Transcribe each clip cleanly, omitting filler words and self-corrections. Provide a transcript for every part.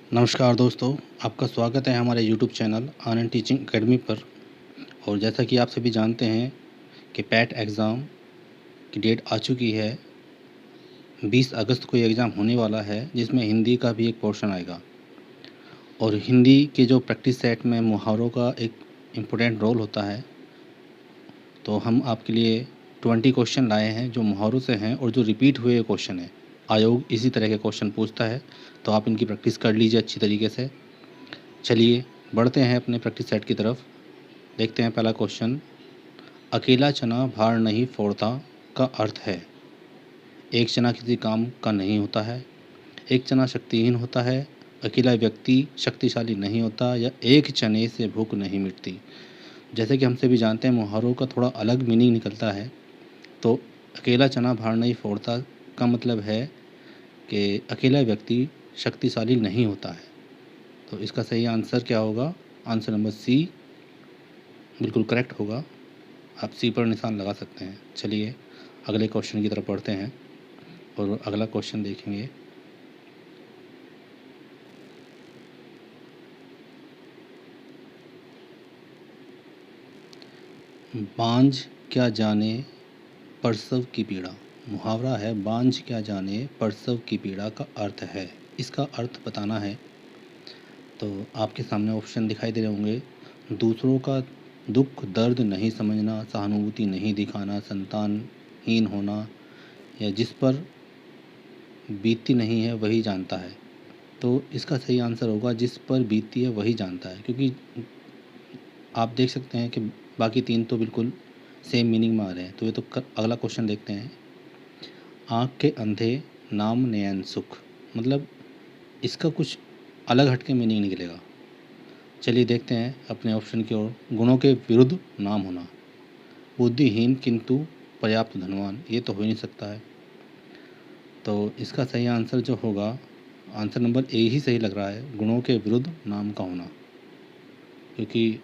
नमस्कार दोस्तों, आपका स्वागत है हमारे यूट्यूब चैनल आनंद टीचिंग एकेडमी पर। और जैसा कि आप सभी जानते हैं कि पैट एग्ज़ाम की डेट आ चुकी है। 20 अगस्त को ये एग्ज़ाम होने वाला है, जिसमें हिंदी का भी एक पोर्शन आएगा। और हिंदी के जो प्रैक्टिस सेट में मुहावरों का एक इम्पोर्टेंट रोल होता है। तो हम आपके लिए 20 क्वेश्चन लाए हैं जो मुहावरों से हैं और जो रिपीट हुए क्वेश्चन हैं। आयोग इसी तरह के क्वेश्चन पूछता है, तो आप इनकी प्रैक्टिस कर लीजिए अच्छी तरीके से। चलिए बढ़ते हैं अपने प्रैक्टिस सेट की तरफ। देखते हैं पहला क्वेश्चन। अकेला चना भार नहीं फोड़ता का अर्थ है। एक चना किसी काम का नहीं होता है, एक चना शक्तिहीन होता है, अकेला व्यक्ति शक्तिशाली नहीं होता, या एक चने से भूख नहीं मिटती। जैसे कि हम सभी जानते हैं मुहावरों का थोड़ा अलग मीनिंग निकलता है। तो अकेला चना भार नहीं फोड़ता का मतलब है कि अकेला व्यक्ति शक्तिशाली नहीं होता है। तो इसका सही आंसर क्या होगा? आंसर नंबर सी बिल्कुल करेक्ट होगा। आप सी पर निशान लगा सकते हैं। चलिए अगले क्वेश्चन की तरफ बढ़ते हैं और अगला क्वेश्चन देखेंगे। बांझ क्या जाने प्रसव की पीड़ा। मुहावरा है बांझ क्या जाने प्रसव की पीड़ा का अर्थ है। इसका अर्थ बताना है। तो आपके सामने ऑप्शन दिखाई दे रहे होंगे। दूसरों का दुख दर्द नहीं समझना, सहानुभूति नहीं दिखाना, संतानहीन होना, या जिस पर बीतती नहीं है वही जानता है। तो इसका सही आंसर होगा जिस पर बीतती है वही जानता है, क्योंकि आप देख सकते हैं कि बाकी तीन तो बिल्कुल सेम मीनिंग में आ रहे हैं। तो ये तो अगला क्वेश्चन देखते हैं। आँख के अंधे नाम नयन सुख, मतलब इसका कुछ अलग हटके मीनिंग निकलेगा। चलिए देखते हैं अपने ऑप्शन की ओर। गुणों के विरुद्ध नाम होना, बुद्धिहीन किंतु पर्याप्त धनवान, ये तो हो ही नहीं सकता है। तो इसका सही आंसर जो होगा, आंसर नंबर ए ही सही लग रहा है, गुणों के विरुद्ध नाम का होना। क्योंकि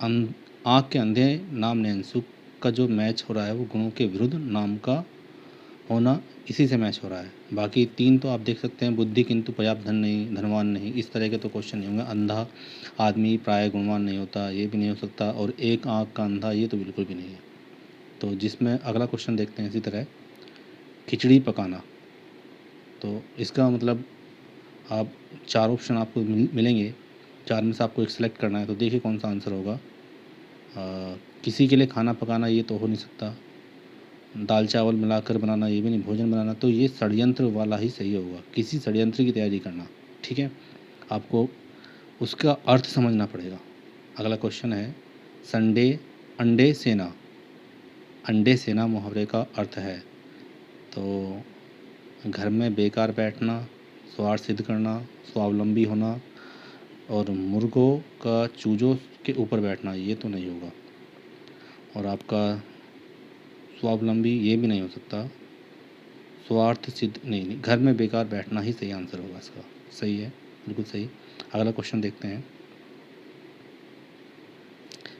आँख के अंधे नाम नयन सुख का जो मैच हो रहा है वो गुणों के विरुद्ध नाम का होना, इसी से मैच हो रहा है। बाकी तीन तो आप देख सकते हैं, बुद्धि किंतु पर्याप्त धन नहीं, धनवान नहीं, इस तरह के तो क्वेश्चन नहीं होंगे। अंधा आदमी प्राय गुणवान नहीं होता, ये भी नहीं हो सकता। और एक आँख का अंधा, ये तो बिल्कुल भी नहीं है। तो जिसमें अगला क्वेश्चन देखते हैं इसी तरह। खिचड़ी पकाना, तो इसका मतलब आप चार ऑप्शन आपको मिलेंगे, चार में से आपको एक सेलेक्ट करना है। तो देखिए कौन सा आंसर होगा। किसी के लिए खाना पकाना, ये तो हो नहीं सकता। दाल चावल मिलाकर बनाना, ये भी नहीं। भोजन बनाना, तो ये षड्यंत्र वाला ही सही होगा। किसी षड्यंत्र की तैयारी करना, ठीक है। आपको उसका अर्थ समझना पड़ेगा। अगला क्वेश्चन है। संडे अंडे सेना, अंडे सेना मुहावरे का अर्थ है। तो घर में बेकार बैठना, स्वार्थ सिद्ध करना, स्वावलंबी होना, और मुर्गों का चूजों के ऊपर बैठना, ये तो नहीं होगा। और आपका स्वावलंबी, ये भी नहीं हो सकता। स्वार्थ सिद्ध नहीं, घर में बेकार बैठना ही सही आंसर होगा इसका। सही है, बिल्कुल सही। अगला क्वेश्चन देखते हैं।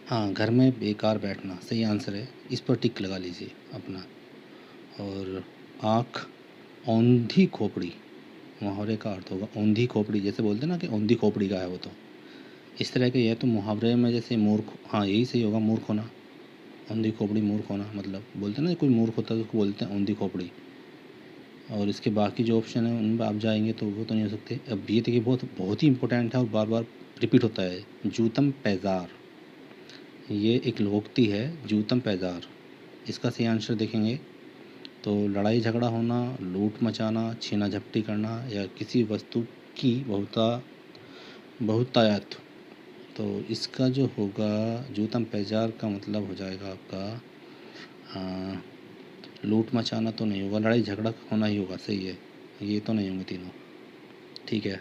हाँ, घर में बेकार बैठना सही आंसर है, इस पर टिक लगा लीजिए अपना। और आँख औंधी खोपड़ी, मुहावरे का अर्थ होगा औंधी खोपड़ी। जैसे बोलते हैं ना कि औंधी खोपड़ी का है वो, तो इस तरह के। यह तो मुहावरे में जैसे मूर्ख, हाँ यही सही होगा, मूर्ख होना। औंधी खोपड़ी मूर्ख होना, मतलब बोलते हैं ना कोई मूर्ख होता है तो उसको बोलते हैं औंधी खोपड़ी। और इसके बाकी जो ऑप्शन है उन पर आप जाएंगे तो वो तो नहीं हो सकते। अब ये देखिए बहुत बहुत ही इंपॉर्टेंट है और बार बार रिपीट होता है। जूतम पैजार, ये एक लोकोक्ति है, जूतम पैजार। इसका सही आंसर देखेंगे तो लड़ाई झगड़ा होना, लूट मचाना, छीना झपटी करना, या किसी वस्तु की बहुतायत। तो इसका जो होगा जूतम पैजार का मतलब हो जाएगा आपका लूट मचाना तो नहीं होगा, लड़ाई झगड़ा होना ही होगा। सही है, ये तो नहीं होंगे तीनों। ठीक है,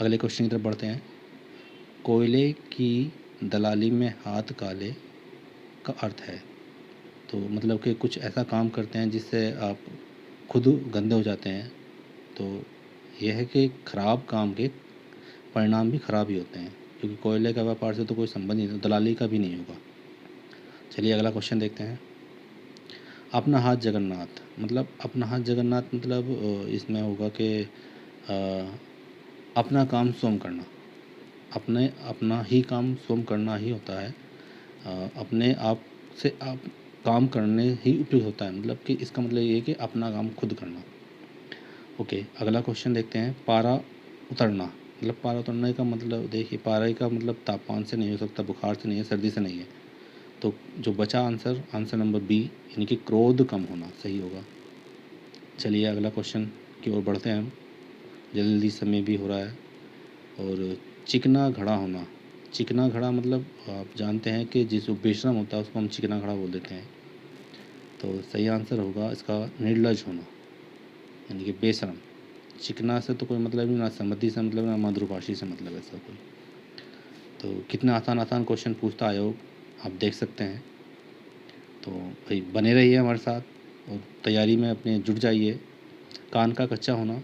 अगले क्वेश्चन की तरफ बढ़ते हैं। कोयले की दलाली में हाथ काले का अर्थ है। तो मतलब कि कुछ ऐसा काम करते हैं जिससे आप खुद गंदे हो जाते हैं। तो यह है कि ख़राब काम के परिणाम भी ख़राब ही होते हैं, क्योंकि कोयले का व्यापार से तो कोई संबंध नहीं, तो दलाली का भी नहीं होगा। चलिए अगला क्वेश्चन देखते हैं। अपना हाथ जगन्नाथ, मतलब अपना हाथ जगन्नाथ मतलब इसमें होगा कि अपना काम स्वयं करना, अपना ही काम स्वयं करना ही होता है। अपने आप से आप काम करने ही उपयुक्त होता है, मतलब कि इसका मतलब ये है कि अपना काम खुद करना। ओके, अगला क्वेश्चन देखते हैं। पारा उतरना, मतलब पारा उतरने का मतलब देखिए, पारा का मतलब तापमान से नहीं हो सकता, बुखार से नहीं है, सर्दी से नहीं है। तो जो बचा आंसर नंबर बी, यानी कि क्रोध कम होना सही होगा। चलिए अगला क्वेश्चन की ओर बढ़ते हैं हम, जल्दी समय भी हो रहा है। और चिकना घड़ा होना, चिकना घड़ा मतलब आप जानते हैं कि जिस बेशरम होता है उसको हम चिकना घड़ा बोल देते हैं। तो सही आंसर होगा इसका निर्लज होना, यानी कि बेशरम। चिकना से तो कोई मतलब नहीं, ना समृद्धि से मतलब, ना मधुरभाषी से मतलब ऐसा कोई। तो कितना आसान आसान क्वेश्चन पूछता आयोग, आप देख सकते हैं। तो भाई बने रहिए हमारे साथ और तैयारी में अपने जुट जाइए। कान का कच्चा होना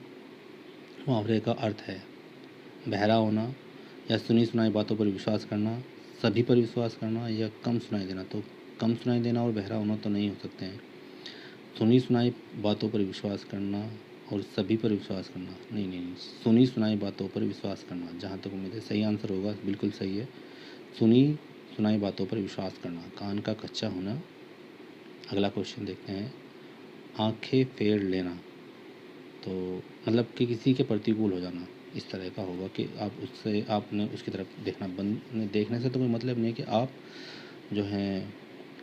मुहावरे का अर्थ है बहरा होना, या सुनी सुनाई बातों पर विश्वास करना, सभी पर विश्वास करना, या कम सुनाई देना। तो कम सुनाई देना और बहरा होना तो नहीं हो सकते हैं। सुनी सुनाई बातों पर विश्वास करना और सभी पर विश्वास करना, नहीं नहीं नहीं, सुनी सुनाई बातों पर विश्वास करना, जहाँ तक उम्मीद है सही आंसर होगा, बिल्कुल सही है। सुनी सुनाई बातों पर विश्वास करना, कान का कच्चा होना। अगला क्वेश्चन देखते हैं। आंखें फेर लेना, तो मतलब कि किसी के प्रतिकूल हो जाना, इस तरह का होगा कि आप उससे आपने उसकी तरफ देखना बंद, देखने से तो कोई मतलब नहीं है कि आप जो हैं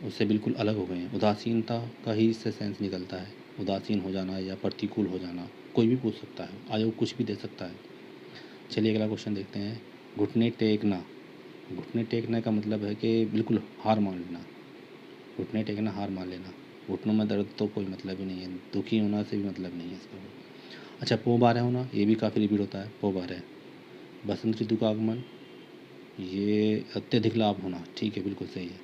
उससे बिल्कुल अलग हो गए हैं। उदासीनता का ही इससे सेंस निकलता है, उदासीन हो जाना या प्रतिकूल हो जाना। कोई भी पूछ सकता है, आयोग कुछ भी दे सकता है। चलिए अगला क्वेश्चन देखते हैं। घुटने टेकना, घुटने टेकने का मतलब है कि बिल्कुल हार मान लेना। घुटने टेकना, हार मान लेना। घुटनों में दर्द तो कोई मतलब ही नहीं है, दुखी होना से भी मतलब नहीं है इसका। अच्छा, पो बारह होना, ये भी काफ़ी रिपीट होता है, पो बारह। बसंत ऋतु का आगमन, ये अत्यधिक लाभ होना, ठीक है बिल्कुल सही है।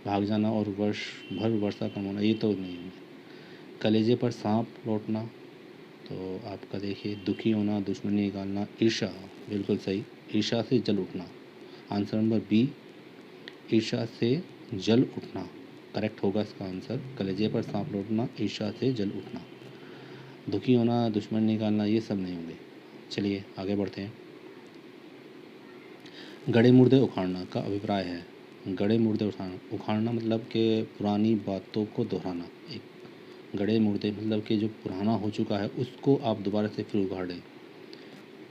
भाग जाना और वर्ष भर वर्षा कम होना, ये तो नहीं है। कलेजे पर सांप लौटना, तो आपका देखिए दुखी होना, दुश्मनी निकालना, ईर्ष्या, बिल्कुल सही। ईर्ष्या से जल उठना, आंसर नंबर बी, ईर्ष्या से जल उठना करेक्ट होगा इसका आंसर। कलेजे पर सांप लौटना, ईर्ष्या से जल उठना। दुखी होना, दुश्मन निकालना, ये सब नहीं होंगे। चलिए आगे बढ़ते हैं। गड़े मुर्दे उखाड़ना का अभिप्राय है। गड़े मुर्दे उखाड़ना मतलब कि पुरानी बातों को दोहराना। एक गड़े मुर्दे मतलब कि जो पुराना हो चुका है उसको आप दोबारा से फिर उखाड़ें।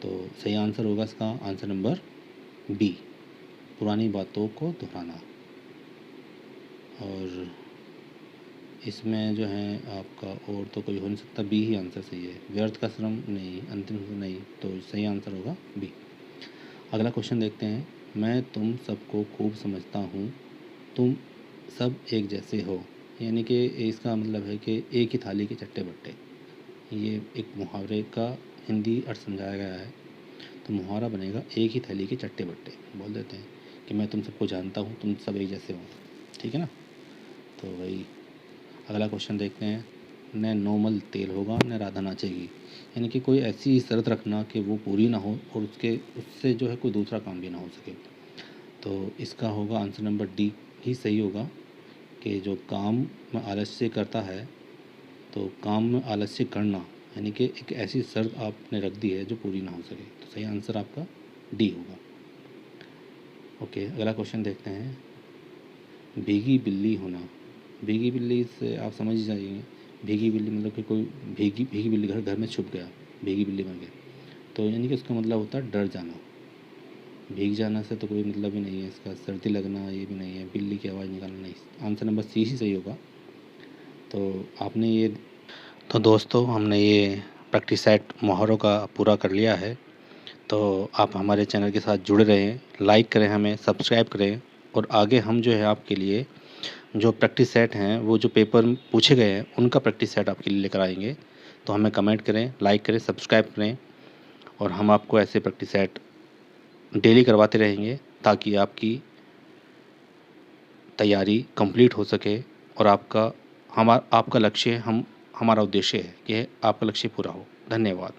तो सही आंसर होगा इसका आंसर नंबर बी, पुरानी बातों को दोहराना। और इसमें जो है आपका और तो कोई हो नहीं सकता, बी ही आंसर सही है। व्यर्थ का श्रम नहीं, अंतिम नहीं, तो सही आंसर होगा बी। अगला क्वेश्चन देखते हैं। मैं तुम सबको खूब समझता हूँ, तुम सब एक जैसे हो, यानी कि इसका मतलब है कि एक ही थाली के चट्टे बट्टे। ये एक मुहावरे का हिंदी अर्थ समझाया गया है। तो मुहावरा बनेगा एक ही थाली के चट्टे बट्टे। बोल देते हैं कि मैं तुम सबको जानता हूँ, तुम सब एक जैसे हो, ठीक है ना। तो वही अगला क्वेश्चन देखते हैं। न नोमल तेल होगा न राधा नाचेगी, यानी कि कोई ऐसी शर्त रखना कि वो पूरी ना हो और उससे जो है कोई दूसरा काम भी ना हो सके। तो इसका होगा आंसर नंबर डी ही सही होगा कि जो काम में आलस्य करता है, तो काम में आलस्य करना यानी कि एक ऐसी शर्त आपने रख दी है जो पूरी ना हो सके। तो सही आंसर आपका डी होगा। ओके, अगला क्वेश्चन देखते हैं। भीगी बिल्ली होना, भीगी बिल्ली से आप समझ ही जाइए। भीगी बिल्ली मतलब कि कोई भीगी बिल्ली घर में छुप गया, भीगी बिल्ली बन गया, तो यानी कि उसका मतलब होता है डर जाना। भीग जाना से तो कोई मतलब ही नहीं है इसका। सर्दी लगना ये भी नहीं है, बिल्ली की आवाज़ निकालना नहीं। आंसर नंबर सी ही सही होगा। तो आपने ये तो दोस्तों हमने ये प्रैक्टिस सेट मुहावरों का पूरा कर लिया है। तो आप हमारे चैनल के साथ जुड़े रहें, लाइक करें, हमें सब्सक्राइब करें। और आगे हम जो है आपके लिए जो प्रैक्टिस सेट हैं, वो जो पेपर पूछे गए हैं उनका प्रैक्टिस सेट आपके लिए लेकर आएंगे। तो हमें कमेंट करें, लाइक करें, सब्सक्राइब करें, और हम आपको ऐसे प्रैक्टिस सेट डेली करवाते रहेंगे ताकि आपकी तैयारी कंप्लीट हो सके और आपका लक्ष्य हमारा उद्देश्य है कि आपका लक्ष्य पूरा हो। धन्यवाद।